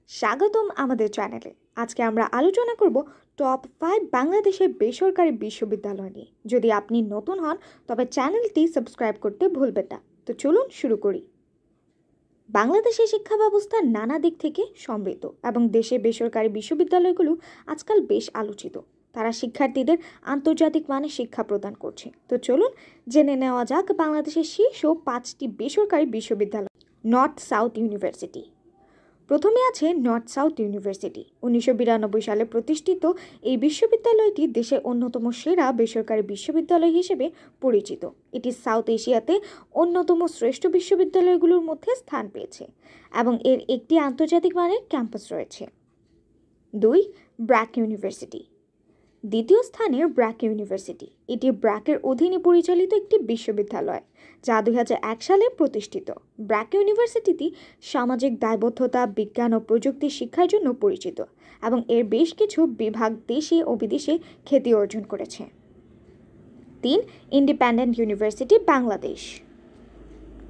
স্বাগতম আমাদের চ্যানেলে। আজকে আমরা আলোচনা করব টপ 5 বাংলাদেশের বেসরকারি বিশ্ববিদ্যালয় নিয়ে। যদি আপনি নতুন হন তবে চ্যানেলটি সাবস্ক্রাইব করতে ভুলবেন না। তো চলুন শুরু করি। বাংলাদেশের শিক্ষা ব্যবস্থা নানা দিক থেকে সমৃদ্ধ এবং দেশে বেসরকারি বিশ্ববিদ্যালয়গুলো আজকাল বেশ আলোচিত। তারা শিক্ষার্থীদের আন্তর্জাতিক মানের শিক্ষা প্রদান করছে। তো চলুন জেনে নেওয়া যাক বাংলাদেশের শীর্ষ 5টি বেসরকারি বিশ্ববিদ্যালয়। North south university. প্রথমে আছে নর্থ সাউথ ইউনিভার্সিটি। 1992 সালে প্রতিষ্ঠিত এই বিশ্ববিদ্যালয়টি দেশের অন্যতম সেরা বেসরকারি বিশ্ববিদ্যালয় হিসেবে পরিচিত। এটি সাউথ এশিয়াতে অন্যতম শ্রেষ্ঠ বিশ্ববিদ্যালয়গুলোর মধ্যে স্থান পেয়েছে এবং এর একটি আন্তর্জাতিক মানের ক্যাম্পাস রয়েছে। 2. ব্র্যাক ইউনিভার্সিটি। দ্বিতীয় স্থানের ব্র্যাক ইউনিভার্সিটি। এটি ব্র্যাকের অধীনে পরিচালিত একটি বিশ্ববিদ্যালয় যা 2001 সালে প্রতিষ্ঠিত। ব্র্যাক ইউনিভার্সিটিটি সামাজিক দায়বদ্ধতা, বিজ্ঞান ও প্রযুক্তি শিক্ষার জন্য পরিচিত এবং এর বেশ কিছু বিভাগ দেশে ও বিদেশে খ্যাতি অর্জন করেছে। 3. Independent university Bangladesh.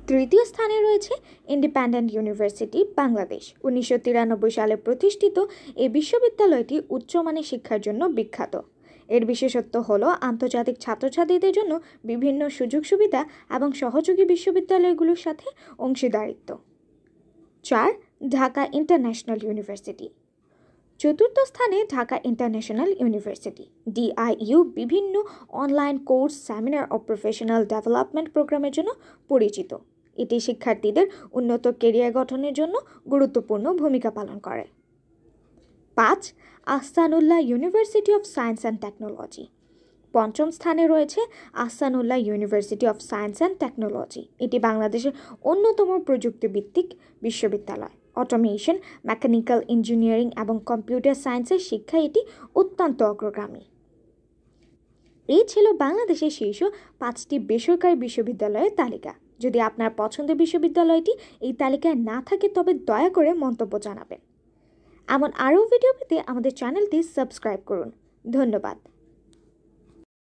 তৃতীয় স্থানে রয়েছে ইন্ডিপেন্ডেন্ট ইউনিভার্সিটি বাংলাদেশ। 1993 সালে প্রতিষ্ঠিত এই বিশ্ববিদ্যালয়টি উচ্চমানের শিক্ষার জন্য বিখ্যাত। এর বিশেষত্ব হল আন্তর্জাতিক ছাত্রছাত্রীদের জন্য বিভিন্ন সুযোগ সুবিধা এবং সহযোগী বিশ্ববিদ্যালয়গুলোর সাথে অংশীদারিত্ব। 4. Dhaka international university. চতুর্থ স্থানে ঢাকা ইন্টারন্যাশনাল ইউনিভার্সিটি। DIU বিভিন্ন অনলাইন কোর্স, সেমিনার ও প্রফেশনাল ডেভেলপমেন্ট প্রোগ্রামের জন্য পরিচিত। এটি শিক্ষার্থীদের উন্নত ক্যারিয়ার গঠনের জন্য গুরুত্বপূর্ণ ভূমিকা পালন করে। 5. Ahsanullah university of science and technology. পঞ্চম স্থানে রয়েছে Ahsanullah university of science and technology. এটি বাংলাদেশের অন্যতম প্রযুক্তিভিত্তিক বিশ্ববিদ্যালয়। অটোমেশন, মেকানিক্যাল ইঞ্জিনিয়ারিং এবং কম্পিউটার সায়েন্সের শিক্ষায় এটি অত্যন্ত অগ্রগামী। এই ছিল বাংলাদেশের শীর্ষ 5টি বেসরকারি বিশ্ববিদ্যালয়ের তালিকা। যদি আপনার পছন্দের বিশ্ববিদ্যালয়টি এই তালিকায় না থাকে তবে দয়া করে মন্তব্য জানাবেন। এমন আরও ভিডিও পেতে আমাদের চ্যানেলটি সাবস্ক্রাইব করুন। ধন্যবাদ।